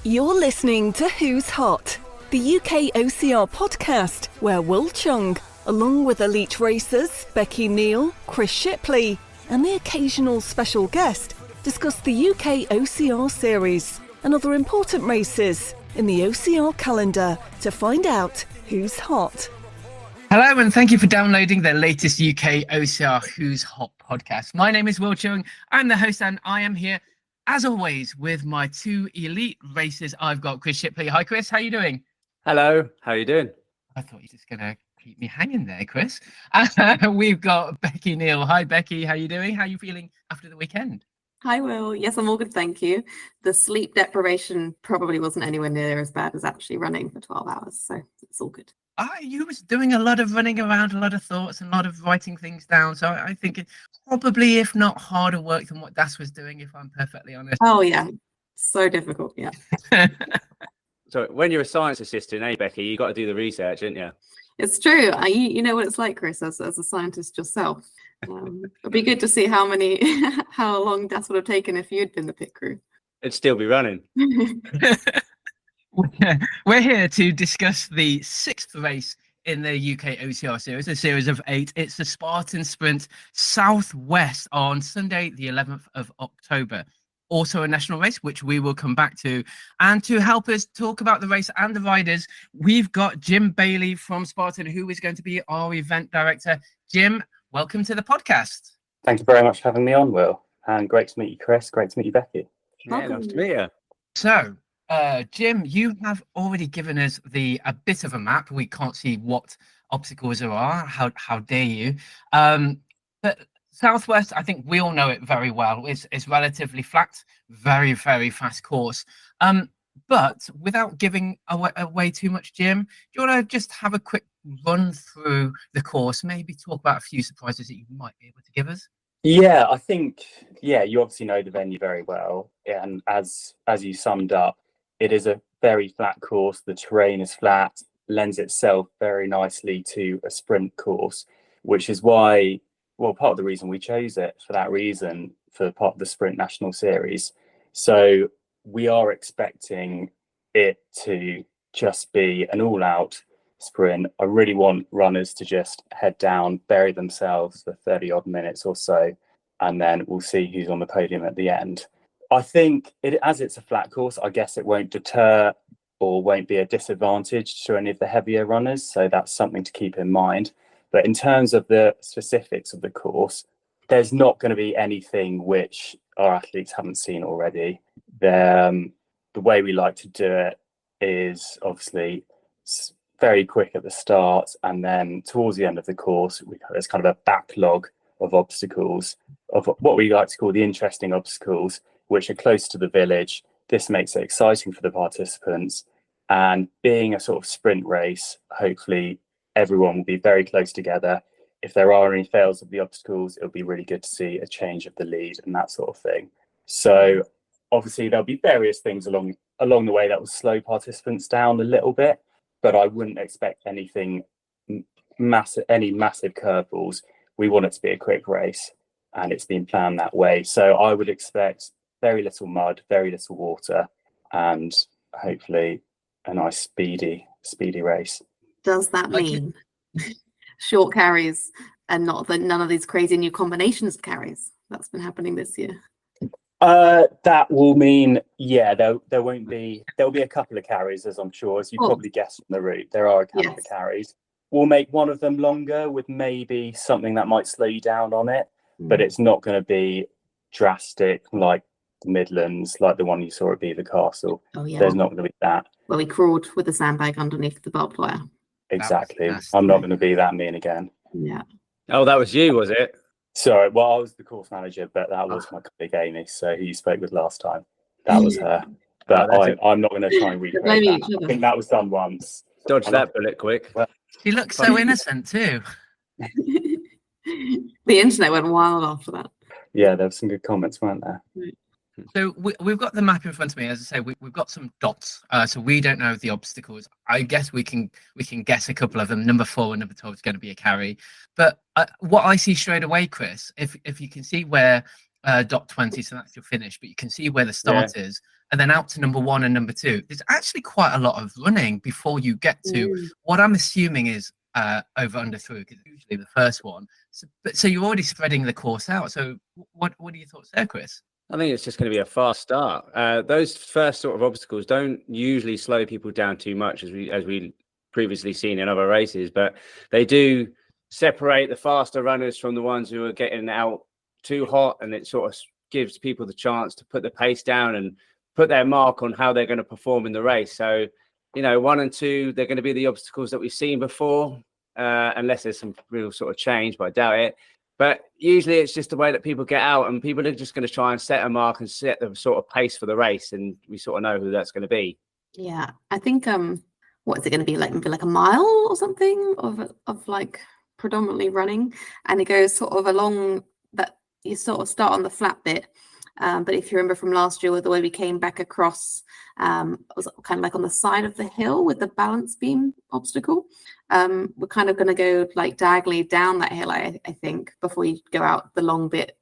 You're listening to Who's Hot, the UK OCR podcast where Wil Chung, along with elite racers Becky, Neal, Chris Shipley, and the occasional special guest, discuss the UK OCR series and other important races in the OCR calendar to find out who's hot. Hello, and thank you for downloading the latest UK OCR Who's Hot podcast. My name is Wil Chung. I'm the host, and I am here, as always, with my two elite racers. I've got Chris Shipley. Hi, Chris. How are you doing? Hello. How are you doing? I thought you were just going to keep me hanging there, Chris. We've got Becky, Neal. Hi, Becky. How are you doing? How are you feeling after the weekend? Hi, Will. Yes, I'm all good, thank you. The sleep deprivation probably wasn't anywhere near as bad as actually running for 12 hours, so it's all good. You was doing a lot of running around, a lot of thoughts, and a lot of writing things down. So I think it's probably, if not harder work than what Das was doing, if I'm perfectly honest. Oh, yeah. So difficult, yeah. So when you're a science assistant, hey, Becky, you got to do the research, didn't you? It's true. You know what it's like, Chris, as a scientist yourself. It'd be good to see how long Das would have taken if you'd been the pit crew. It'd still be running. We're here to discuss the sixth race in the UK OCR series, a series of 8. It's the Spartan Sprint Southwest on Sunday, the 11th of October. Also a national race, which we will come back to. And to help us talk about the race and the riders, we've got Jim Bailey from Spartan, who is going to be our event director. Jim, welcome to the podcast. Thank you very much for having me on, Will. And great to meet you, Chris. Great to meet you, Becky. Yeah, nice to meet you. So, Jim, you have already given us a bit of a map. We can't see what obstacles there are. How dare you? But Southwest, I think we all know it very well. It's relatively flat, very, very fast course. But without giving away too much, Jim, do you want to just have a quick run through the course, maybe talk about a few surprises that you might be able to give us? Yeah, I think, you obviously know the venue very well. And as you summed up, it is a very flat course. The terrain is flat, lends itself very nicely to a sprint course, which is why, part of the reason we chose it for that reason, for part of the Sprint National Series. So we are expecting it to just be an all-out sprint. I really want runners to just head down, bury themselves for 30 odd minutes or so, and then we'll see who's on the podium at the end. I think as it's a flat course, I guess it won't deter or won't be a disadvantage to any of the heavier runners. So that's something to keep in mind. But in terms of the specifics of the course, there's not going to be anything which our athletes haven't seen already. The way we like to do it is obviously very quick at the start, and then towards the end of the course, there's kind of a backlog of obstacles, of what we like to call the interesting obstacles, which are close to the village. This makes it exciting for the participants. And being a sort of sprint race, hopefully everyone will be very close together. If there are any fails of the obstacles, it'll be really good to see a change of the lead and that sort of thing. So obviously there'll be various things along the way that will slow participants down a little bit, but I wouldn't expect anything massive curveballs. We want it to be a quick race, and it's been planned that way. So I would expect very little mud, very little water, and hopefully a nice speedy race. Does that mean short carries and none of these crazy new combinations of carries that's been happening this year? That will mean, there'll be a couple of carries, as I'm sure, as you probably guessed from the route. There are a couple of carries. We'll make one of them longer with maybe something that might slow you down on it, but it's not going to be drastic like the Midlands, like the one you saw at Beaver Castle. Oh, yeah. There's not going to be that. Well, we crawled with a sandbag underneath the barbed wire. Exactly. I'm not going to be that mean again. Yeah. Oh, that was you, was it? Sorry, well, I was the course manager, but that was my colleague Amy, so who you spoke with last time. That was her. But I'm not going to try and recreate that. I think that was done once. Dodge that bullet quick. Well, she looks so innocent too. The internet went wild after that. Yeah, there were some good comments, weren't there? So we've got the map in front of me. As I say, we've got some dots. So we don't know the obstacles. I guess we can guess a couple of them. Number 4 and number 12 is going to be a carry. But what I see straight away, Chris, if you can see where dot 20, so that's your finish, but you can see where the start is. and then out to number 1 and number 2, there's actually quite a lot of running before you get to what I'm assuming is over under through, because it's usually the first one. So you're already spreading the course out. So what are your thoughts there, Chris? I think it's just going to be a fast start. Those first sort of obstacles don't usually slow people down too much, as we previously seen in other races, but they do separate the faster runners from the ones who are getting out too hot, and it sort of gives people the chance to put the pace down and put their mark on how they're going to perform in the race. So, 1 and 2, they're going to be the obstacles that we've seen before, unless there's some real sort of change, but I doubt it. But usually it's just the way that people get out, and people are just going to try and set a mark and set the sort of pace for the race, and we sort of know who that's going to be. Yeah, I think what is it going to be like? Maybe like a mile or something of like predominantly running, and it goes sort of along that. You sort of start on the flat bit, but if you remember from last year, with the way we came back across, it was kind of like on the side of the hill with the balance beam obstacle. We're kind of going to go like diagonally down that hill, I think, before you go out the long bit,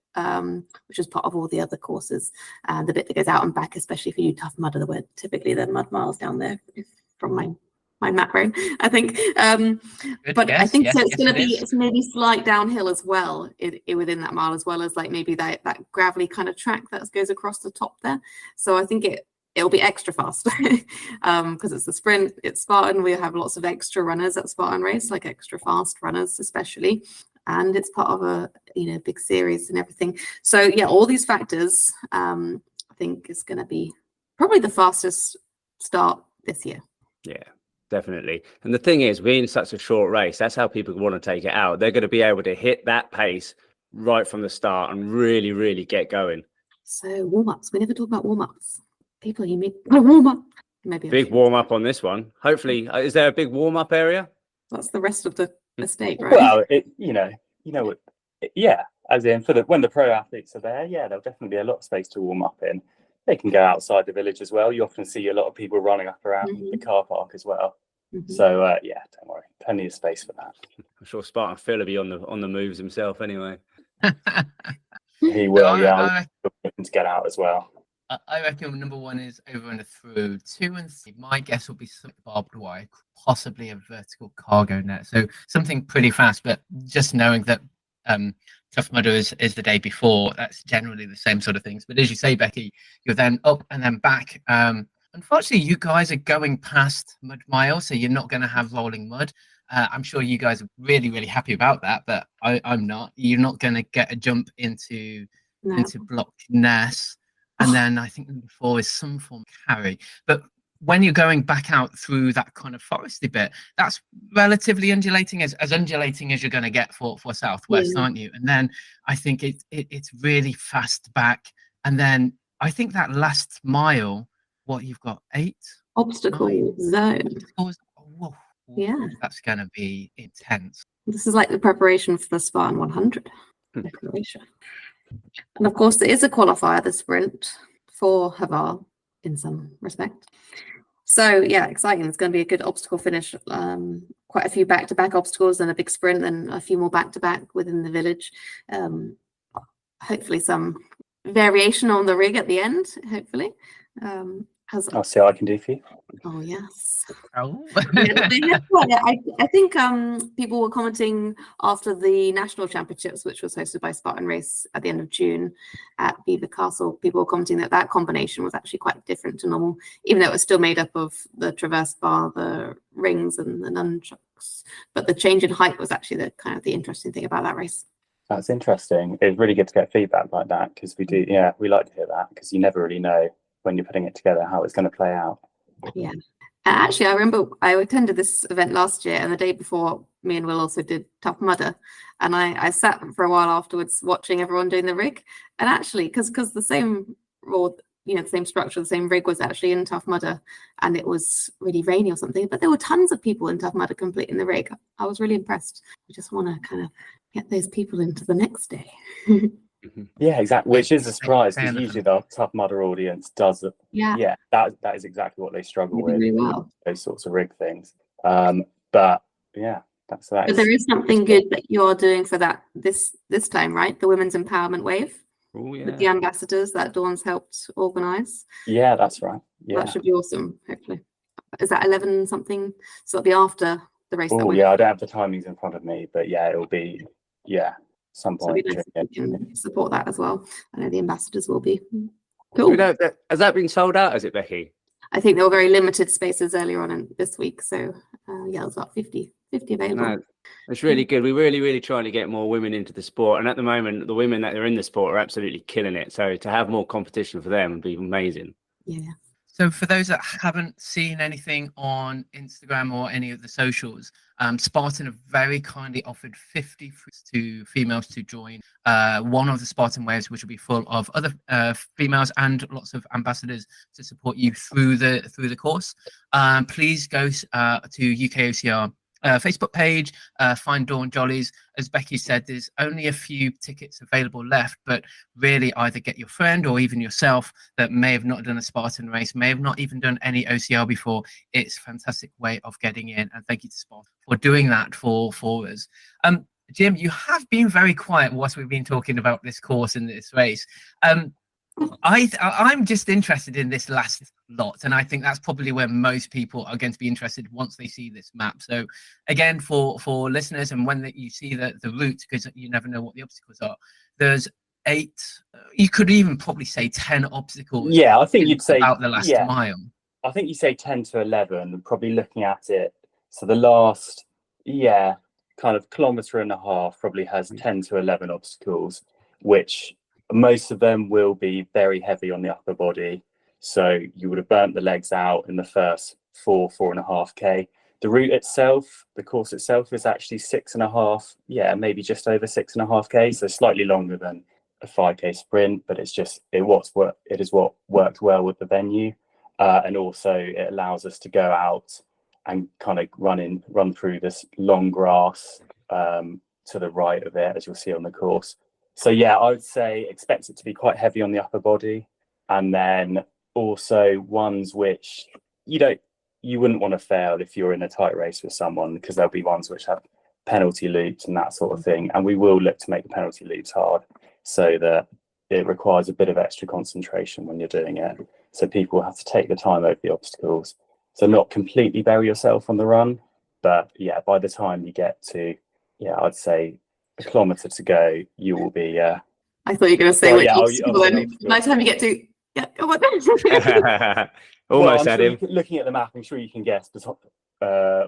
which is part of all the other courses, and the bit that goes out and back, especially for you Tough Mudder, where typically the mud miles down there, from my map brain, I think. But guess. I think Yes, so. It's yes, going to it be is. it's maybe slight downhill as well within that mile, as well as like maybe that gravelly kind of track that goes across the top there. So I think it'll be extra fast because it's the sprint, it's Spartan. We have lots of extra runners at Spartan race, like extra fast runners especially, and it's part of a big series and everything. So yeah, all these factors, I think is going to be probably the fastest start this year. Yeah, definitely. And the thing is, being such a short race, that's how people want to take it out. They're going to be able to hit that pace right from the start and really, really get going. So warm-ups. We never talk about warm-ups. People, you meet a warm-up. Maybe Big warm-up on this one. Hopefully, is there a big warm-up area? that's the rest of the estate, right? Well, yeah. As in, when the pro athletes are there, yeah, there'll definitely be a lot of space to warm up in. They can go outside the village as well. You often see a lot of people running up around the car park as well. So yeah, don't worry, plenty of space for that. I'm sure Spartan Phil will be on the moves himself anyway. He will, I looking to get out as well. I reckon number 1 is over and through. 2 and 3, my guess will be some barbed wire, possibly a vertical cargo net. So something pretty fast, but just knowing that Tough Mudder is the day before, that's generally the same sort of things. But as you say, Becky, you're then up and then back. Unfortunately, you guys are going past Mud Mile, so you're not going to have rolling mud. I'm sure you guys are really, really happy about that, but I'm not. You're not going to get a jump into Block Ness. And then I think number 4 is some form of carry. But when you're going back out through that kind of foresty bit, that's relatively undulating, as undulating as you're going to get for Southwest, aren't you? And then I think it's really fast back. And then I think that last mile, you've got 8 obstacle zone. Whoa, Yeah, that's going to be intense. this is like the preparation for the Spartan 100 preparation. And of course, there is a qualifier, the sprint for Haval in some respect. So yeah, exciting. It's going to be a good obstacle finish. Quite a few back-to-back obstacles and a big sprint, and a few more back-to-back within the village. Hopefully some variation on the rig at the end, hopefully. I'll see what I can do for you. Oh, yes. Oh. I think people were commenting after the national championships, which was hosted by Spartan Race at the end of June at Beaver Castle. People were commenting that combination was actually quite different to normal, even though it was still made up of the traverse bar, the rings, and the nunchucks. But the change in height was actually the interesting thing about that race. That's interesting. It's really good to get feedback like that, because we like to hear that, because you never really know when you're putting it together how it's going to play out. Yeah. Actually, I remember I attended this event last year, and the day before, me and Will also did Tough Mudder, and I sat for a while afterwards watching everyone doing the rig. And actually, because the same the same structure, the same rig was actually in Tough Mudder, and it was really rainy or something, but there were tons of people in Tough Mudder completing the rig. I was really impressed. We just want to kind of get those people into the next day. Yeah, exactly. Which is a surprise, because usually the Tough Mudder audience does it. Yeah. That is exactly what they struggle with. Really well. Those sorts of rig things. But yeah, that. But there is something good that you're doing for that this time, right? The women's empowerment wave. with the ambassadors that Dawn's helped organise. Yeah, that's right. Yeah. That should be awesome, hopefully. Is that 11 something? So it'll be after the race. Oh, yeah, I don't have the timings in front of me, but yeah, it'll be, some So point. it'll be nice if we can support that as well. I know the ambassadors will be. Do Cool. we know, has that been sold out, has it, Becky? I think there were very limited spaces earlier on this week. So yeah, it was about 50 available. No, it's really good. We're really trying to get more women into the sport. And at the moment, the women that are in the sport are absolutely killing it. So to have more competition for them would be amazing. Yeah. So for those that haven't seen anything on Instagram or any of the socials, Spartan have very kindly offered 50 to females to join one of the Spartan waves, which will be full of other females and lots of ambassadors to support you through the course. Please go to UKOCR Facebook page, find Dawn Jollies. As Becky said, there's only a few tickets available left, but really either get your friend or even yourself that may have not done a Spartan race, may have not even done any OCR before. It's a fantastic way of getting in, and thank you to Spartan for doing that for us. Jim, you have been very quiet whilst we've been talking about this course and this race. I'm just interested in this last lot, and I think that's probably where most people are going to be interested once they see this map. So again, for listeners, and when you see the route, because you never know what the obstacles are, there's 8, you could even probably say 10 obstacles. Yeah, I think you'd say about the last mile. I think you say 10 to 11, probably looking at it. So the last, kind of kilometre and a half probably has 10 to 11 obstacles, which most of them will be very heavy on the upper body. So you would have burnt the legs out in the first 4.5K. The route itself, the course itself, is actually 6.5, maybe just over 6.5K. So slightly longer than a 5K sprint, but it is what worked well with the venue. And also it allows us to go out and kind of run through this long grass to the right of it, as you'll see on the course. So I would say expect it to be quite heavy on the upper body, and then also ones which you wouldn't want to fail if you're in a tight race with someone, because there'll be ones which have penalty loops and that sort of thing, and we will look to make the penalty loops hard so that it requires a bit of extra concentration when you're doing it. So people have to take the time over the obstacles, so not completely bury yourself on the run, but by the time you get to I'd say a kilometre to go, you will be. I thought you were going to say by the time you get to go on. Almost at him. Looking at the map, I'm sure you can guess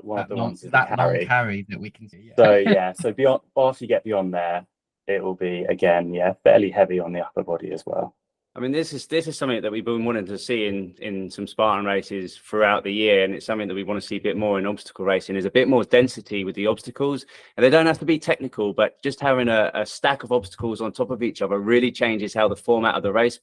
one of the ones is that carry. long carry that we can see. So beyond, after you get beyond there, it will be again fairly heavy on the upper body as well. I mean, this is something that we've been wanting to see in some Spartan races throughout the year, and it's something that we want to see a bit more in obstacle racing. Is a bit more density with the obstacles, and they don't have to be technical, but just having a stack of obstacles on top of each other really changes how the format of the race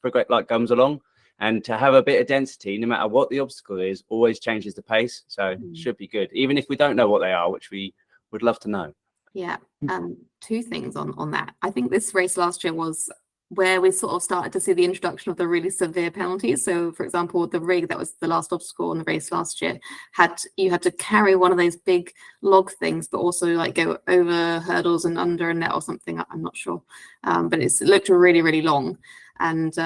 comes along. And to have a bit of density, no matter what the obstacle is, always changes the pace. So it should be good, even if we don't know what they are, which we would love to know. Yeah, 2 things on that. I think this race last year was where we sort of started to see the introduction of the really severe penalties. So, for example, the rig that was the last obstacle in the race last year you had to carry one of those big log things, but also like go over hurdles and under a net or something. I'm not sure, but it looked really long. And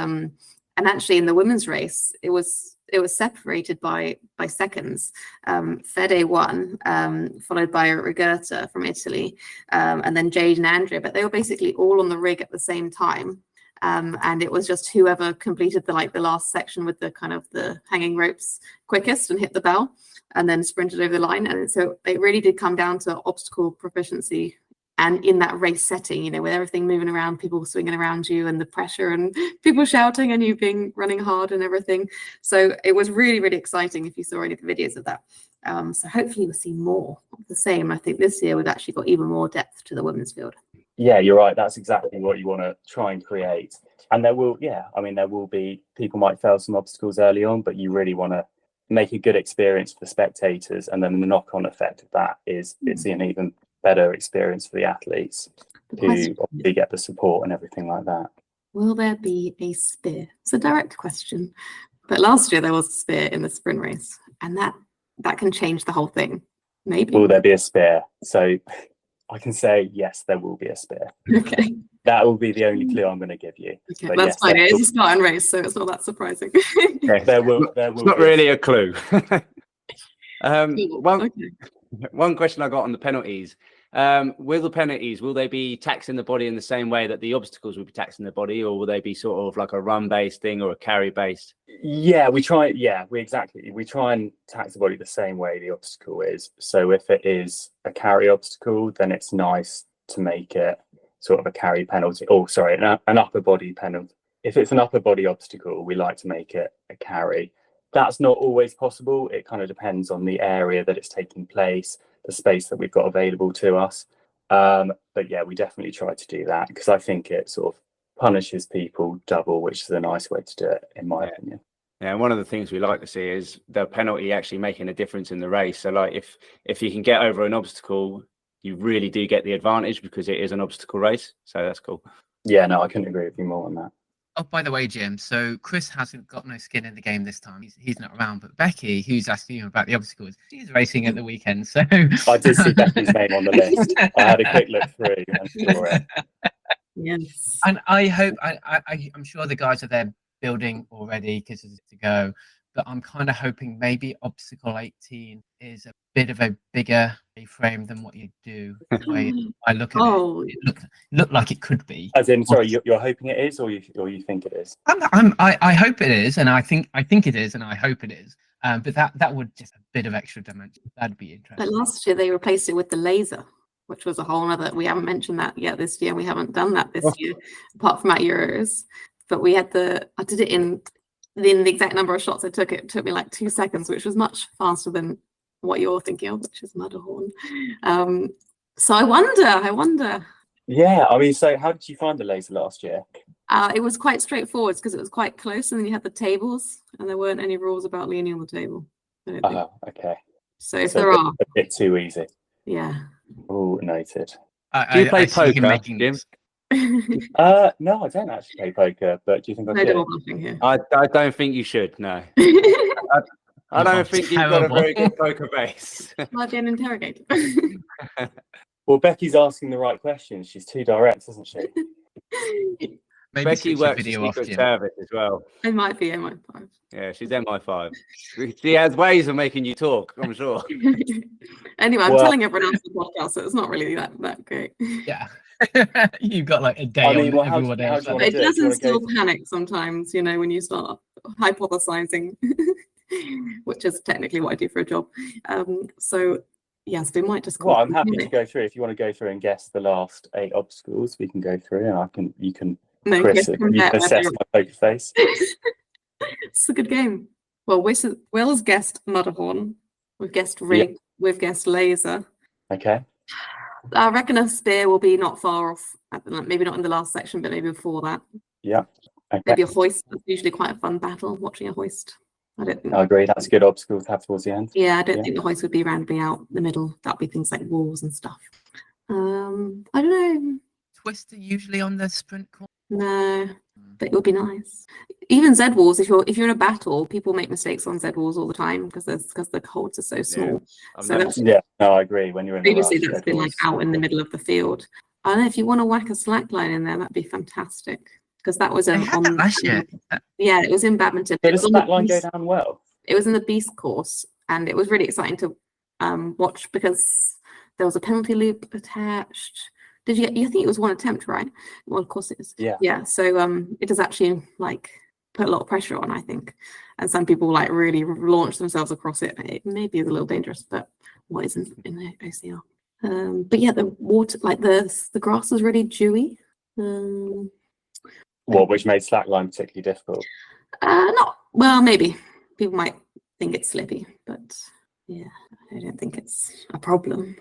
actually, in the women's race, it was separated by seconds. Fede won, followed by Roberta from Italy, and then Jade and Andrea. But they were basically all on the rig at the same time. And it was just whoever completed the last section with the kind of the hanging ropes quickest and hit the bell and then sprinted over the line. And so it really did come down to obstacle proficiency, and in that race setting, with everything moving around, people swinging around you and the pressure and people shouting and you running hard and everything. So it was really exciting if you saw any of the videos of that. So hopefully we'll see more of the same. I think this year we've actually got even more depth to the women's field. Yeah, you're right. That's exactly what you want to try and create. And there will be, people might fail some obstacles early on, but you really want to make a good experience for the spectators. And then the knock-on effect of that is it's an even better experience for the athletes who obviously get the support and everything like that. Will there be a spear? It's a direct question. But last year there was a spear in the sprint race, and that can change the whole thing. Maybe. Will there be a spear? So I can say yes, there will be a spear. Okay. That will be the only clue I'm going to give you. Okay, But that's yes, fine. there It will- is a Spartan race, so it's not that surprising. Yes. There will It's not be a really a clue. Cool. One Okay. one question I got on the penalties. Will the penalties, will they be taxing the body in the same way that the obstacles will be taxing the body, or will they be sort of like a run-based thing or a carry-based? Yeah, we try. Yeah, we try and tax the body the same way the obstacle is. So if it is a carry obstacle, then it's nice to make it sort of a carry penalty. Oh, sorry, an upper body penalty. If it's an upper body obstacle, we like to make it a carry. That's not always possible. It kind of depends on the area that it's taking place, the space that we've got available to us. But yeah, we definitely try to do that because I think it sort of punishes people double, which is a nice way to do it, in my opinion. Yeah, one of the things we like to see is the penalty actually making a difference in the race. So like if you can get over an obstacle, you really do get the advantage because it is an obstacle race. So that's cool. Yeah, no, I couldn't agree with you more on that. Oh, by the way, Jim, so Chris hasn't got no skin in the game this time. He's not around, but Becky, who's asking you about the obstacles, she's racing at the weekend. So I did see Becky's name on the list. I had a quick look through and saw it. Yes. And I hope I'm sure the guys are there building already because it's to go. But I'm kind of hoping maybe obstacle 18 is a bit of a bigger frame than what you do. The way I look at it looked like it could be. As in, sorry, you're hoping it is, or you think it is? I hope it is, and I think it is, and I hope it is. But that would just a bit of extra dimension. That'd be interesting. But last year they replaced it with the laser, which was a whole other. We haven't mentioned that yet this year. We haven't done that this year, apart from at Euros. But we had I did it in the exact number of shots I took. It took me like 2 seconds, which was much faster than what you're thinking of, which is Matterhorn. So I wonder. Yeah, I mean, so how did you find the laser last year? It was quite straightforward because it was quite close, and then you had the tables, and there weren't any rules about leaning on the table. Okay. So if there are, a bit too easy. yeah. Oh, noted. Do you play I see him poker, making Jim? this. No, I don't actually play poker, but do you think I No should? double bluffing here. I don't think you should, no. I don't think you've got a very good poker base. Might be an interrogator. Well, Becky's asking the right questions. She's too direct, isn't she? Maybe Becky switch your works video for off, Secret Jim. Service as well. It might be MI5. Yeah, she's MI5. She has ways of making you talk, I'm sure. Anyway, I'm Well- telling everyone else the podcast, so it's not really that great. Yeah. You've got like a day I mean, on well, how everyone do you else. wanna It do it? Do does you wanna instill go- panic sometimes, when you start hypothesizing, which is technically what I do for a job. So yes, we might just. Well, I'm happy to go through. If you want to go through and guess the last 8 obstacles, we can go through, and you can No, Chris, yes, you can assess my poker face. It's a good game. Well, Will's guessed Matterhorn. We've guessed rig. We've guessed laser. Okay. I reckon a spear will be not far off. Maybe not in the last section, but maybe before that. Yeah. Okay. Maybe a hoist. That's usually quite a fun battle. Watching a hoist. I don't think. I agree. That's a good obstacle to have towards the end. Yeah, I don't think the hoist would be randomly out the middle. That'd be things like walls and stuff. I don't know. Twister usually on the sprint course. No, but it would be nice. Even Z walls. If you're in a battle, people make mistakes on Z walls all the time because the holds are so small. So that's Yeah. No, I agree. When you're in previously the rush, that's been like out in the middle of the field. I don't know if you want to whack a slack line in there, that'd be fantastic because that was They had that last year. Yeah, it was in badminton. Did It a was on the slack line go beast- down well? It was in the beast course, and it was really exciting to watch because there was a penalty loop attached. Did you? You think it was one attempt, right? Well, of course it is. Yeah. Yeah. So it does actually like put a lot of pressure on, I think, and some people like really launch themselves across it. It may be a little dangerous, but what isn't in the OCR? But yeah, the water, like the grass was really dewy. Which made slackline particularly difficult. Not well, maybe people might think it's slippy, but yeah, I don't think it's a problem.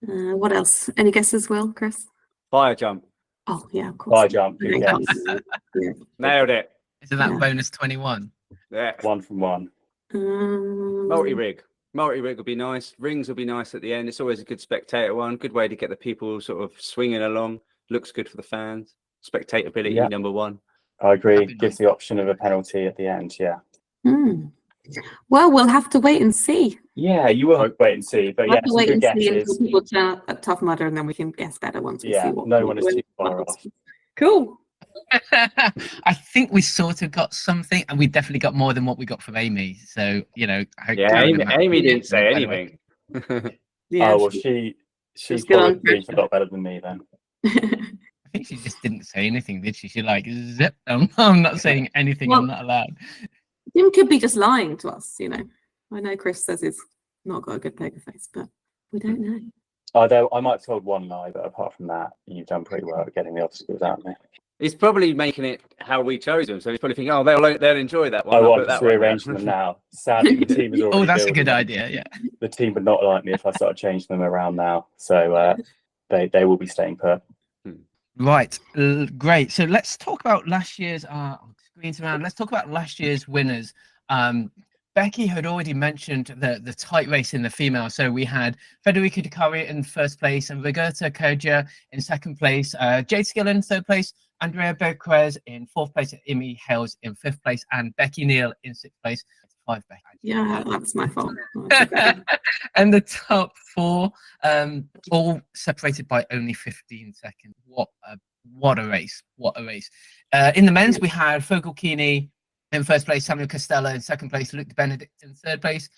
What else? Any guesses, Will, Chris? Fire jump. Oh yeah, of course. High jump, good guess. Yeah. Nailed it. Isn't that Yeah. bonus 21? Yeah. 1 from 1. Multi-rig. Multi-rig would be nice. Rings will be nice at the end. It's always a good spectator one. Good way to get the people sort of swinging along. Looks good for the fans. Spectatability, Yeah. number 1. I agree. That'd be Gives nice. the option of a penalty at the end. Yeah. Well, we'll have to wait and see. Yeah, you will wait and see. But We'll yeah, have to some wait good and see guesses. until people turn up at Tough Mudder, and then we can guess better once we see Yeah, what. no one is too far off. Cool. I think we sort of got something, and we definitely got more than what we got from Amy. So, Yeah, Amy didn't say by the way. anything. Yeah. Oh well, she's She's good on probably a pressure. lot better than me then. I think she just didn't say anything, did she? She like, zip. I'm not saying anything. Well- I'm not allowed. Jim could be just lying to us, I know Chris says he's not got a good poker face, but we don't know. Although I might have told one lie, but apart from that, you've done pretty well at getting the obstacles out of me. He's probably making it how we chose them, so he's probably thinking, "Oh, they'll enjoy that one." I I'll want put that to one rearrange down. them now. Sadly, the team is already. Oh, that's a building good them. idea. Yeah. The team would not like me if I started changing them around now. So they will be staying put. Right. Great. So let's talk about last year's screens around. Let's talk about last year's winners. Becky had already mentioned the tight race in the female. So we had Federica Di in first place and Roberta Kerja in second place, Jade Skillen third place, Andrea Bequez in fourth place, Amy Hales in fifth place, and Becky Neal in sixth place. 5 Becky. Yeah, that's my fault. And the top four, all separated by only 15 seconds. What a race! What a race! In the men's, we had Fogel Keeney in first place, Samuel Costello in second place, Luke Benedict in third place,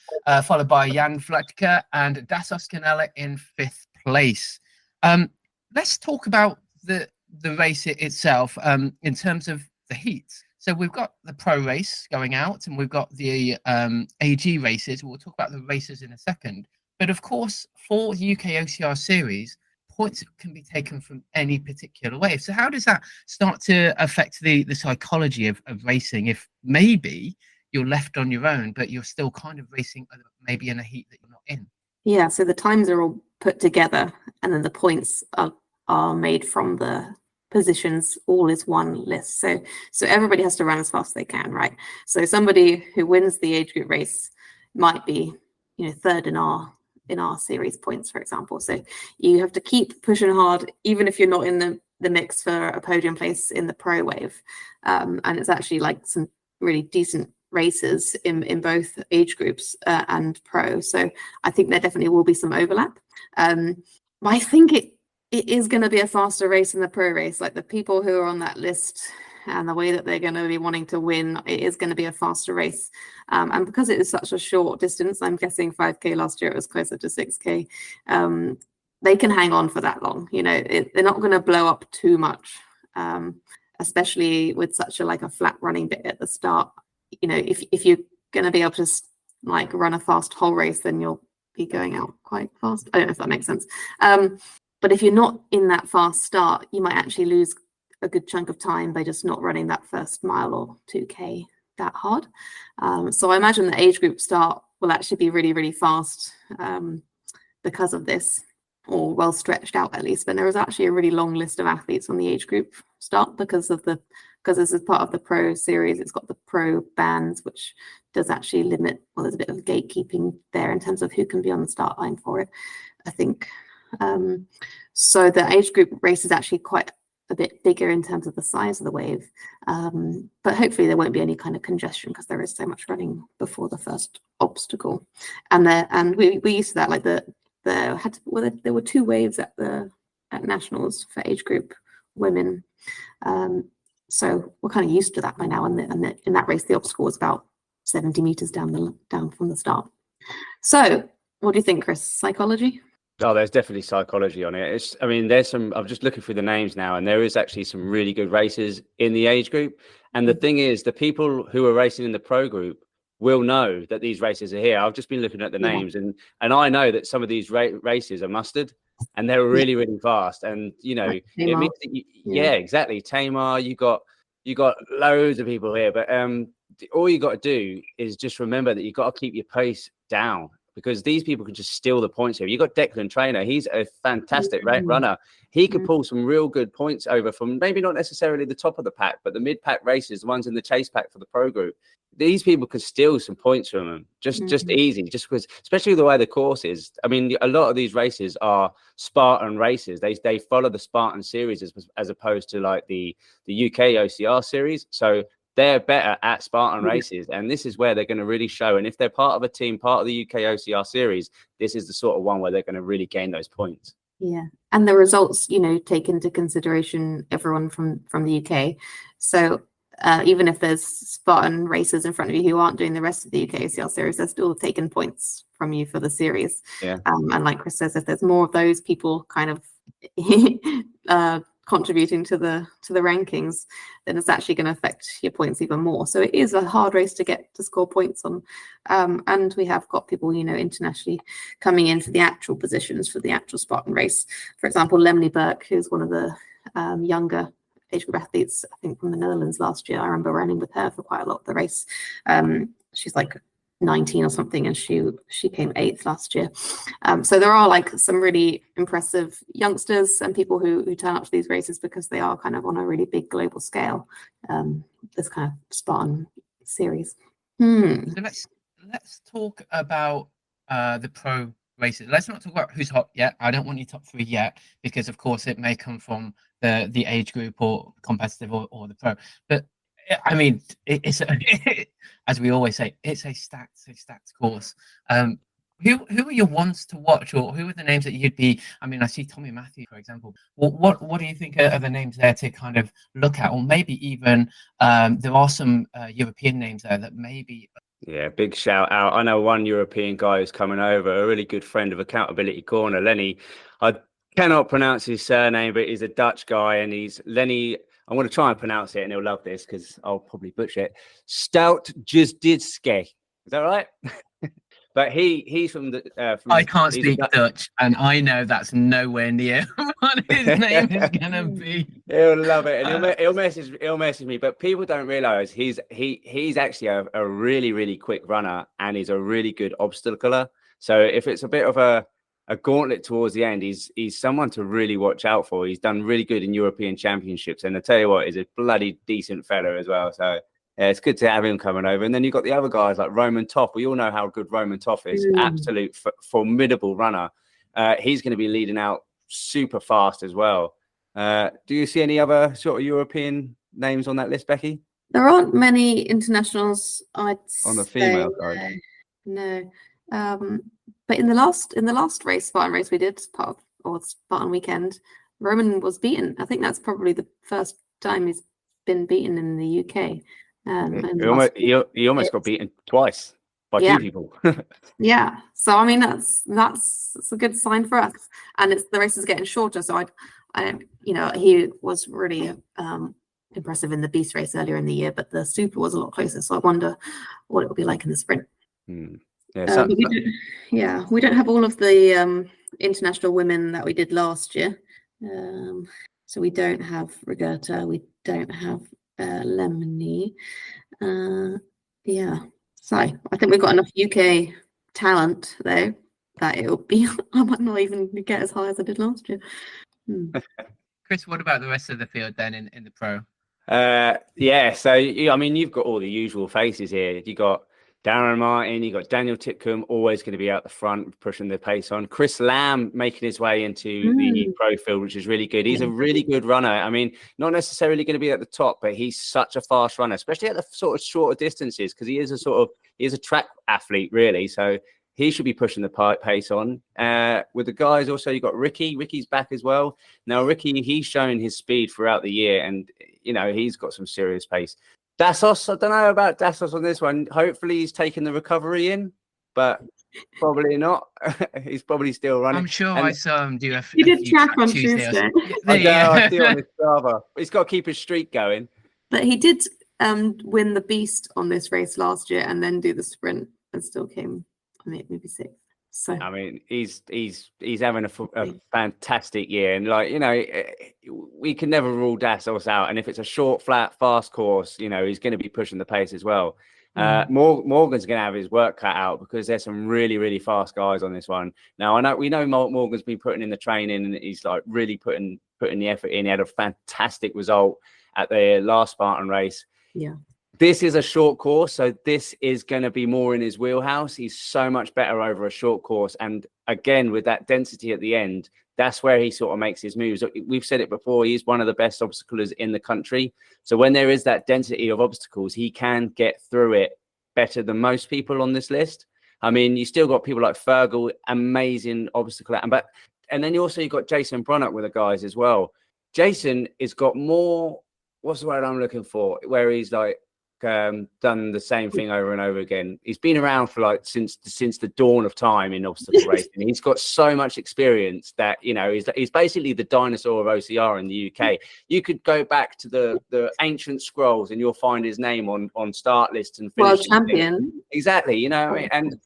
followed by Jan Vlatka and Dassos Canella in fifth place. Let's talk about the race itself in terms of the heats. So we've got the pro race going out, and we've got the AG races. We'll talk about the races in a second. But of course, for the UK OCR series, points can be taken from any particular wave. So how does that start to affect the psychology of racing if maybe you're left on your own, but you're still kind of racing maybe in a heat that you're not in? Yeah, so the times are all put together, and then the points are made from the positions all as one list. So everybody has to run as fast as they can, right? So somebody who wins the age group race might be, third in our series points, for example. So you have to keep pushing hard, even if you're not in the mix for a podium place in the pro wave. And it's actually like some really decent races in both age groups and pro. So I think there definitely will be some overlap. I think it is going to be a faster race in the pro race. Like the people who are on that list and the way that they're going to be wanting to win, it is going to be a faster race. And because it is such a short distance, I'm guessing 5K last year, it was closer to 6K. They can hang on for that long. They're not going to blow up too much, especially with such a flat running bit at the start. If you're going to be able to run a fast whole race, then you'll be going out quite fast. I don't know if that makes sense. But if you're not in that fast start, you might actually lose a good chunk of time by just not running that first mile or 2K that hard. So I imagine the age group start will actually be really, really fast because of this, or well stretched out at least. But there is actually a really long list of athletes on the age group start because this is part of the pro series. It's got the pro bands, which does actually limit, there's a bit of gatekeeping there in terms of who can be on the start line for it, I think. So the age group race is actually quite a bit bigger in terms of the size of the wave, but hopefully there won't be any kind of congestion because there is so much running before the first obstacle. And we used to that, there were 2 waves at nationals for age group women, so we're kind of used to that by now. And in that race, the obstacle was about 70 meters down from the start. So what do you think, Chris? Psychology? Oh, there's definitely psychology on it. There's some, I'm just looking through the names now, and there is actually some really good races in the age group. And the thing is, the people who are racing in the pro group will know that these races are here. I've just been looking at the names, and I know that some of these races are mustard, and they're really, really fast. And, it means that exactly. Tamar, you got loads of people here, but all you got to do is just remember that you've got to keep your pace down, because these people can just steal the points here. You got Declan Traynor. He's a fantastic runner. He could pull some real good points over from maybe not necessarily the top of the pack, but the mid-pack races, the ones in the chase pack for the pro group. These people could steal some points from them, just easy, just because, especially the way the course is. A lot of these races are Spartan races. They follow the Spartan series as opposed to like the UK OCR series. So they're better at Spartan races, and this is where they're going to really show. And if they're part of a team, part of the UK OCR series, this is the sort of one where they're going to really gain those points. Yeah, and the results, take into consideration everyone from the UK. So even if there's Spartan racers in front of you who aren't doing the rest of the UK OCR series, they're still taking points from you for the series. Yeah. And like Chris says, if there's more of those people kind of contributing to the rankings, then it's actually going to affect your points even more. So it is a hard race to score points on, and we have got people internationally coming in for the actual positions for the actual Spartan race. For example, Lemony Burke, who's one of the younger age group athletes, I think from the Netherlands last year. I remember running with her for quite a lot of the race. She's like 19 or something, and she came 8th last year. So there are like some really impressive youngsters and people who turn up to these races because they are kind of on a really big global scale, this kind of Spartan series. So let's talk about the pro races. Let's not talk about who's hot yet. I don't want you top 3 yet, because of course it may come from the age group or competitive or the pro. But I mean, it's as we always say, it's a stacked course. Who are your ones to watch, or who are the names that you'd be? I mean, I see Tommy Matthews, for example. What do you think are the names there to kind of look at, or maybe even there are some European names there that maybe. Yeah, big shout out. I know one European guy who's coming over, a really good friend of Accountability Corner, Lenny. I cannot pronounce his surname, but he's a Dutch guy, and he's Lenny. I'm going to try and pronounce it, and he'll love this because I'll probably butcher it. Stout Jusdidske. Is that right? But he's from the. I can't speak Dutch, and I know that's nowhere near what his name is gonna be. He'll love it, and he'll message me. But people don't realise he's actually a really, really quick runner, and he's a really good obstacler. So if it's a bit of a gauntlet towards the end, he's someone to really watch out for. He's done really good in European Championships, and I tell you what, he's a bloody decent fella as well. So yeah, it's good to have him coming over. And then you've got the other guys like Roman Toff. We all know how good Roman Toff is. Absolute formidable runner. He's going to be leading out super fast as well. Do you see any other sort of European names on that list, Becky? There aren't many internationals, I'd on the say, female side. No. But in the last race, Spartan race we did, Spartan weekend, Roman was beaten. I think that's probably the first time he's been beaten in the UK. He almost got beaten twice by two people. Yeah. So I mean that's a good sign for us. And the race is getting shorter. So he was really impressive in the beast race earlier in the year, but the super was a lot closer. So I wonder what it will be like in the sprint. We don't have all of the international women that we did last year. So we don't have Regatta, we don't have Lemony. So I think we've got enough UK talent though that it'll be I might not even get as high as I did last year. Chris, what about the rest of the field then in the pro? So I mean, you've got all the usual faces here. You got Darren Martin, you got Daniel Titcombe, always going to be out the front, pushing the pace on. Chris Lamb making his way into the pro field, which is really good. He's a really good runner. I mean, not necessarily going to be at the top, but he's such a fast runner, especially at the sort of shorter distances, because he is a track athlete, really. So he should be pushing the pace on. With the guys, also, you've got Ricky. Ricky's back as well. Now, Ricky, he's shown his speed throughout the year, and, he's got some serious pace. Dassos, I don't know about Dassos on this one. Hopefully he's taken the recovery in, but probably not. He's probably still running. I'm sure I saw him do a He did track on Tuesday. I see on his Strava. He's got to keep his streak going. But he did win the beast on this race last year and then do the sprint and still came maybe 6th. So I mean, he's having a fantastic year, and we can never rule Dassos out. And if it's a short, flat, fast course, he's going to be pushing the pace as well. Morgan's going to have his work cut out because there's some really, really fast guys on this one. Now we know Morgan's been putting in the training, and he's like really putting the effort in. He had a fantastic result at the last Spartan race. Yeah. This is a short course, so this is going to be more in his wheelhouse. He's so much better over a short course. And again, with that density at the end, that's where he sort of makes his moves. We've said it before, he's one of the best obstaclers in the country. So when there is that density of obstacles, he can get through it better than most people on this list. I mean, you still got people like Fergal, amazing obstacle, and then you've got Jason Brunnock with the guys as well. Jason has got more, what's the word I'm looking for, where he's like done the same thing over and over again. He's been around for like since the dawn of time in obstacle racing. He's got so much experience that, you know, he's basically the dinosaur of OCR in the UK. You could go back to the ancient scrolls and you'll find his name on start lists and World finish champion. exactly, you know,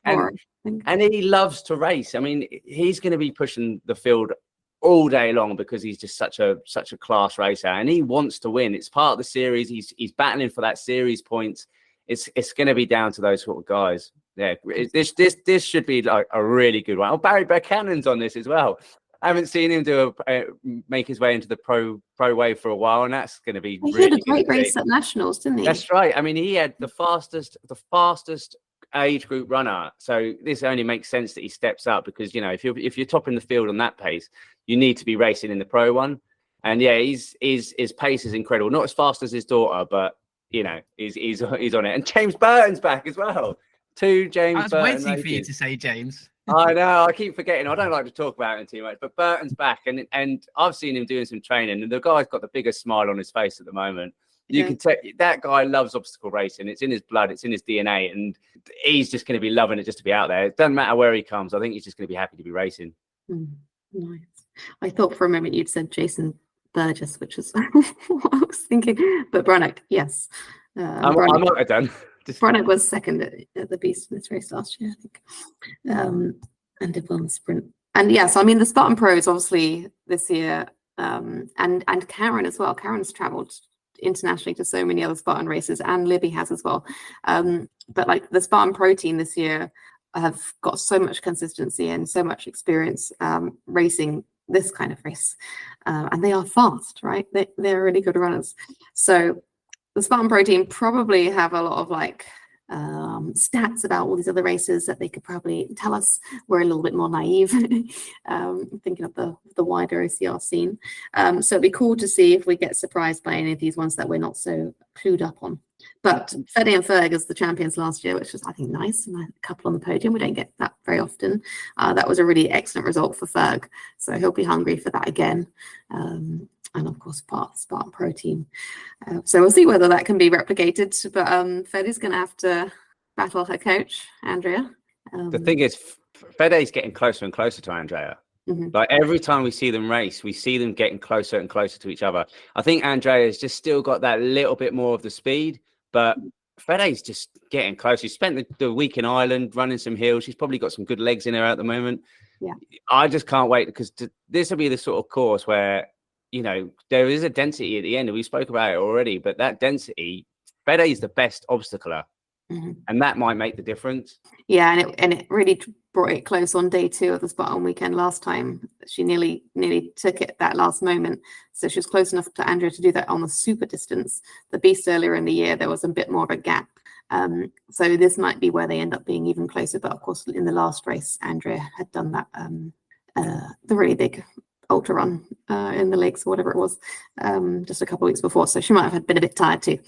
and he loves to race. I mean, he's going to be pushing the field all day long because he's just such a class racer, and he wants to win. It's part of the series. He's battling for that series points. It's going to be down to those sort of guys. Yeah, this should be like a really good one. Oh, Barry Buchanan's on this as well. I haven't seen him make his way into the pro wave for a while, and that's going to be. He really had a great race at nationals, didn't he? That's right. I mean, he had the fastest age group runner. So this only makes sense that he steps up because, you know, if you're topping the field on that pace, you need to be racing in the pro one. And yeah, his pace is incredible. Not as fast as his daughter, but you know, he's on it. And James Burton's back as well. Two James Burton. I was waiting for you to say James. I know, I keep forgetting. I don't like to talk about him too much, but Burton's back, and I've seen him doing some training, and the guy's got the biggest smile on his face at the moment. You can tell that guy loves obstacle racing. It's in his blood. It's in his DNA, and he's just going to be loving it just to be out there. It doesn't matter where he comes. I think he's just going to be happy to be racing. Nice. I thought for a moment you'd said Jason Burgess, which is what I was thinking. But Brunnock, yes. I might have done. Brunnock was second at the Beast in this race last year, I think, and did well in the sprint. And yes, I mean the Spartan Pros obviously this year, and Karen as well. Karen's travelled internationally to so many other Spartan races, and Libby has as well. But like the Spartan Pro team this year have got so much consistency and so much experience racing this kind of race, and they are fast, right? They're really good runners. So the Spartan Pro team probably have a lot of like stats about all these other races that they could probably tell us. We're a little bit more naive, thinking of the wider OCR scene. So it'd be cool to see if we get surprised by any of these ones that we're not so clued up on. But Fede and Ferg as the champions last year, which was, I think, nice, and a couple on the podium. We don't get that very often. That was a really excellent result for Ferg. So he'll be hungry for that again. And of course, part of the Spartan Pro team. So we'll see whether that can be replicated. But Fede's going to have to battle her coach, Andrea. The thing is, Fede's getting closer and closer to Andrea. Like every time we see them race, we see them getting closer and closer to each other. I think Andrea's just still got that little bit more of the speed, but Fede's just getting close. She spent the week in Ireland running some hills. She's probably got some good legs in her at the moment. Yeah, I just can't wait because this will be the sort of course where, you know, there is a density at the end, and we spoke about it already, but that density, Fede is the best obstacler, and that might make the difference. Yeah, and it really brought it close on day 2 of the Spartan weekend last time. She nearly took it that last moment, so she was close enough to Andrea to do that on the super distance. The Beast earlier in the year, there was a bit more of a gap. So this might be where they end up being even closer, but of course in the last race, Andrea had done that the really big ultra run in the lakes or whatever it was, just a couple of weeks before, so she might have been a bit tired too.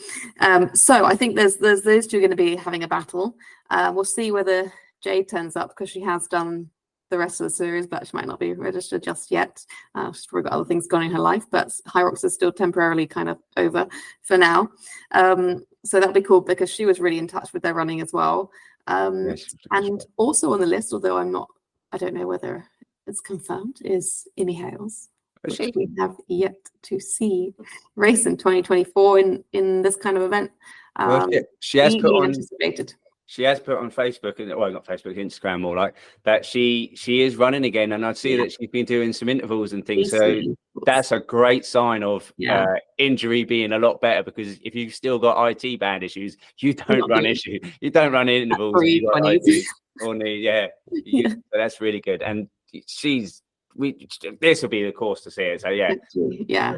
So I think there's those two going to be having a battle. We'll see whether Jade turns up, because she has done the rest of the series, but she might not be registered just yet. She's probably got other things going on in her life, but High Rocks is still temporarily kind of over for now. So that'll be cool, because she was really in touch with their running as well. Yes, and also on the list, although I don't know whether it's confirmed, is Imi Hales, which we have yet to see race in 2024 in this kind of event. She has put on anticipated. She has put on Facebook, well, not Facebook, Instagram, more like that. She is running again, and I see that she's been doing some intervals and things. So that's a great sign of injury being a lot better, because if you've still got IT band issues, you don't run issues. You don't run intervals. Or knee, so that's really good. And this will be the course to see it. So yeah.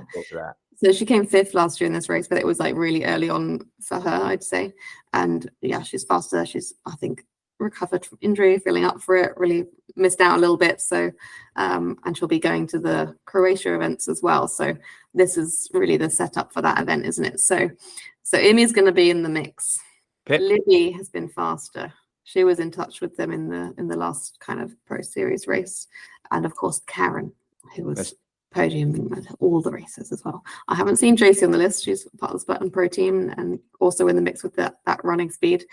So she came 5th last year in this race, but it was like really early on for her, I'd say. And yeah, she's faster. She's, I think, recovered from injury, feeling up for it, really missed out a little bit. So, and she'll be going to the Croatia events as well. So this is really the setup for that event, isn't it? So Imi's going to be in the mix. Pip? Libby has been faster. She was in touch with them in the last kind of Pro Series race. And of course, Karen, who was podium at all the races as well. I haven't seen Josie on the list. She's part of the Spartan Pro team and also in the mix with that running speed.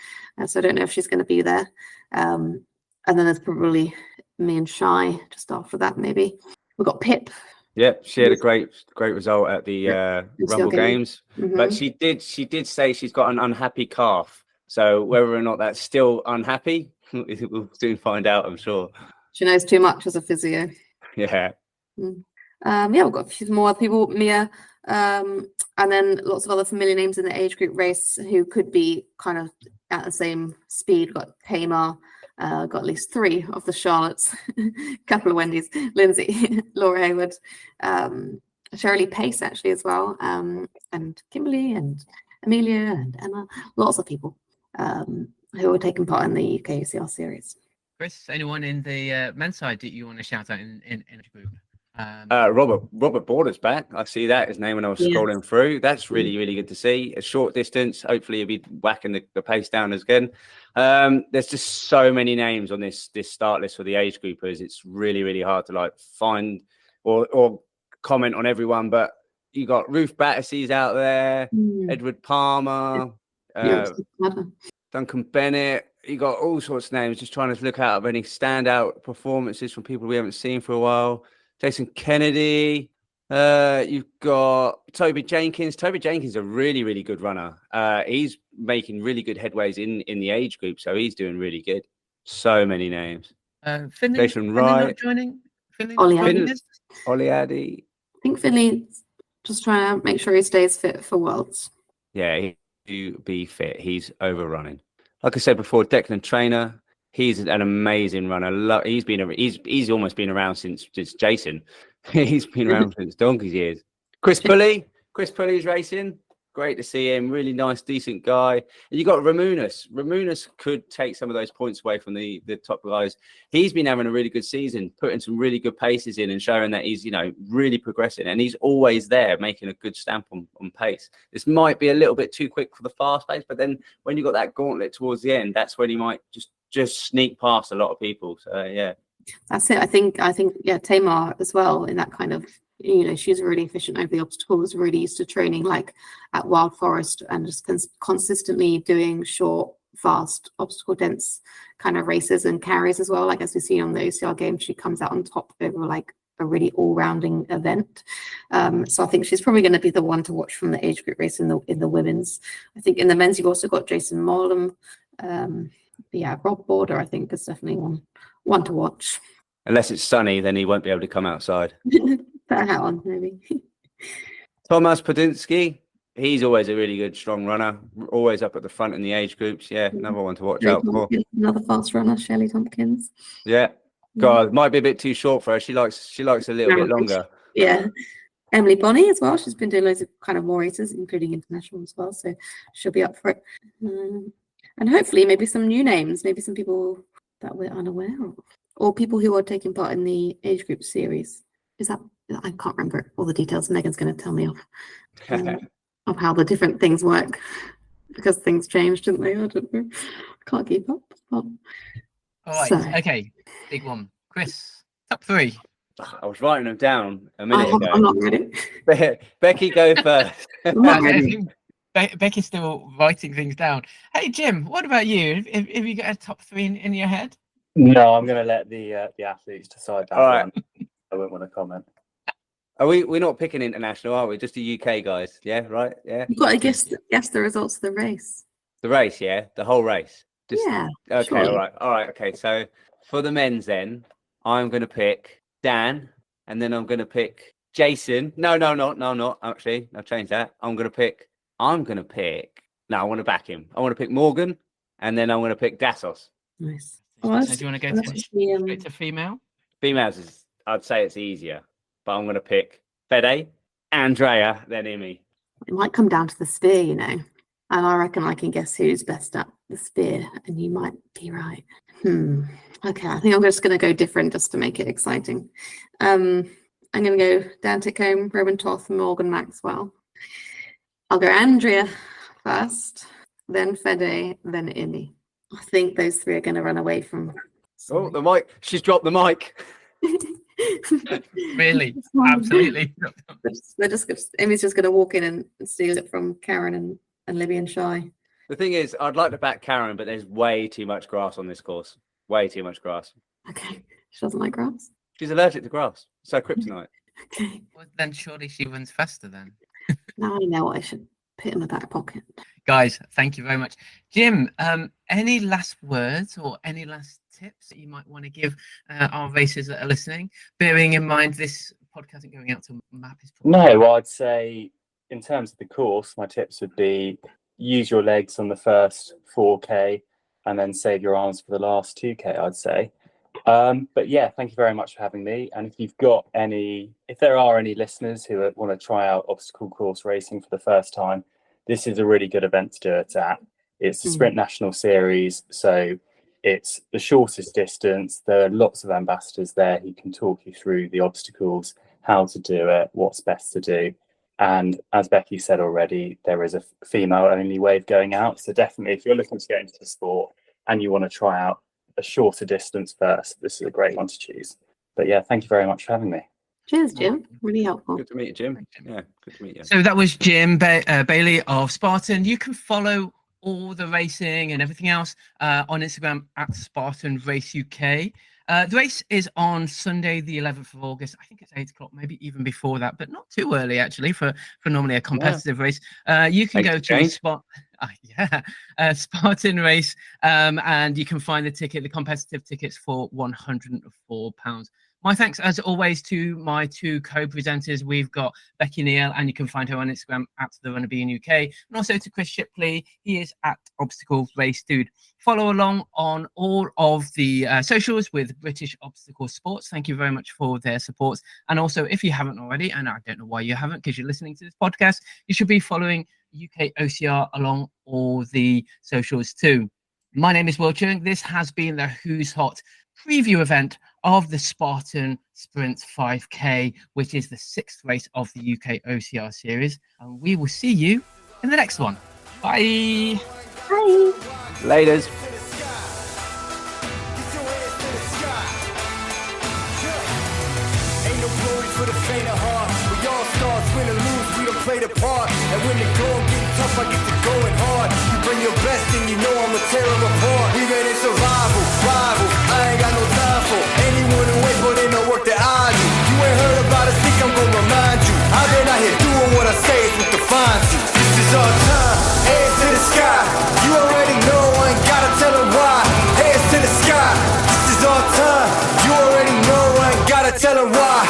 So I don't know if she's going to be there. And then there's probably me and Shy just after that, maybe. We've got Pip. Yep, she had a great result at the Rumble Games. Mm-hmm. But she did say she's got an unhappy calf. So whether or not that's still unhappy, we'll soon find out, I'm sure. She knows too much as a physio. Yeah. We've got a few more people, Mia, and then lots of other familiar names in the age group race who could be kind of at the same speed. We've got Tamar, got at least 3 of the Charlottes, a couple of Wendy's, Lindsay, Laura Hayward, Shirley Pace actually as well, and Kimberly and Amelia and Emma, lots of people who are taking part in the UK UCR series. Chris, anyone in the men's side that you want to shout out in the group? Robert Border's back. I see that his name when I was scrolling through. That's really, really good to see. A short distance. Hopefully he'll be whacking the pace down again. There's just so many names on this start list for the age groupers. It's really, really hard to find or comment on everyone. But you got Ruth Battersea's out there, Edward Palmer, Duncan Bennett. You got all sorts of names. Just trying to look out of any standout performances from people we haven't seen for a while. Jason Kennedy. You've got Toby Jenkins. Toby Jenkins is a really, really good runner. He's making really good headways in the age group, so he's doing really good. So many names. Finley, Jason Wright. Not joining? Ollie Addy. I think Finley's just trying to make sure he stays fit for Worlds. Yeah, he'll be fit. He's overrunning. Like I said before, Declan Trainer. He's an amazing runner. He's almost been around since Jason. He's been around since donkey's years. Chris Pulley's racing. Great to see him. Really nice, decent guy. And you got Ramunas. Ramunas could take some of those points away from the top guys. He's been having a really good season, putting some really good paces in and showing that he's, really progressing. And he's always there, making a good stamp on pace. This might be a little bit too quick for the fast pace, but then when you got that gauntlet towards the end, that's when he might just sneak past a lot of people. So yeah. That's it. I think Tamar as well in that kind of, she's really efficient over the obstacles, really used to training like at Wild Forest and just consistently doing short, fast, obstacle dense kind of races and carries as well. Like as we see on the OCR games, she comes out on top over like a really all-rounding event. So I think she's probably going to be the one to watch from the age group race in the women's. I think in the men's, you've also got Jason Marlum. Rob Border, I think, is definitely one to watch. Unless it's sunny, then he won't be able to come outside. Put a hat on, maybe. Thomas Podinsky, he's always a really good, strong runner. Always up at the front in the age groups. Yeah, another one to watch out for. Another fast runner, Shelley Tompkins. Yeah. God, might be a bit too short for her. She likes a little bit longer. Yeah. Emily Bonney as well. She's been doing loads of kind of more races, including international as well. So she'll be up for it. And hopefully maybe some new names, maybe some people that we're unaware of, or people who are taking part in the age group series. I can't remember all the details. Megan's going to tell me of how the different things work because things changed, didn't they? I don't know. I can't keep up. All right. Okay. Big one. Chris, top 3. I was writing them down a minute ago. I'm not ready. Becky, go first. I'm not ready. Becky's still writing things down. Hey, Jim, what about you? Have you got a top 3 in your head? No, I'm going to let the athletes decide that. All right. One. I won't want to comment. Are we're not picking international, are we? Just the UK guys. Yeah, right? Yeah. You've got to guess the results of the race. The race, yeah? The whole race. Yeah. Okay, sure. all right. Okay, so for the men's then, I'm going to pick Dan, and then I'm going to pick Jason. No, not actually. I'll change that. I want to back him. I want to pick Morgan, and then I'm going to pick Dassos. Nice. So do you want to go straight to female? Females, I'd say it's easier, but I'm going to pick Fede, Andrea, then Imi. It might come down to the spear, And I reckon I can guess who's best at the spear, and you might be right. Okay, I think I'm just going to go different just to make it exciting. I'm going to go Dan Titcombe, Rowan Toth, Morgan Maxwell. I'll go Andrea first, then Fede, then Innie. I think those three are going to run away from. Oh, the mic. She's dropped the mic. Really? Absolutely. Emmy's just going to walk in and steal it from Karen and Libby and Shy. The thing is, I'd like to back Karen, but there's way too much grass on this course. Way too much grass. Okay. She doesn't like grass? She's allergic to grass. So kryptonite. Okay. Well, then surely she runs faster then. Now I know what I should put in my back pocket. Guys, thank you very much. Jim, any last words or any last tips that you might want to give our racers that are listening? Bearing in mind this podcast isn't going out to map is No, I'd say in terms of the course, my tips would be use your legs on the first 4K and then save your arms for the last 2K, I'd say. But yeah, thank you very much for having me. And if there are any listeners who want to try out obstacle course racing for the first time, this is a really good event to do it at. It's the Sprint National Series, so it's the shortest distance. There are lots of ambassadors there who can talk you through the obstacles, how to do it, what's best to do. And as Becky said already, there is a female-only wave going out. So definitely, if you're looking to get into the sport and you want to try out a shorter distance first, this is a great one to choose. But yeah, thank you very much for having me. Cheers, Jim. Really helpful. Good to meet you, Jim. Yeah, good to meet you. So that was Jim Bailey of Spartan. You can follow all the racing and everything else on Instagram at Spartan Race UK. The race is on Sunday, the 11th of August. I think it's 8 o'clock, maybe even before that, but not too early actually for normally a competitive race. You can go to Spartan Race, and you can find the competitive tickets for £104. My thanks, as always, to my two co-presenters. We've got Becky Neal, and you can find her on Instagram at The Runner Bee in UK, and also to Chris Shipley. He is at Obstacle Race Dude. Follow along on all of the socials with British Obstacle Sports. Thank you very much for their support. And also, if you haven't already, and I don't know why you haven't, because you're listening to this podcast, you should be following UK OCR along all the socials too. My name is Wil Chung. This has been the Who's Hot preview event of the Spartan Sprint 5K, which is the 6th race of the UK OCR series. And we will see you in the next one. Bye. Bye. Laters. Ain't no glory for the faint of heart. We all stars, win or lose, we don't play the part. And when the going getting tough, I get to going hard. You bring your best and you know I'ma tear them apart. We ready in survival, rival. I ain't got no time for anyone who ain't put in the work that I do. You ain't heard about it, think I'm gonna remind you. I've been out here doing what I say is what defines you. This is our time, hands to the sky. You already know, I ain't gotta tell them why. Hands to the sky, this is our time. You already know, I ain't gotta tell them why.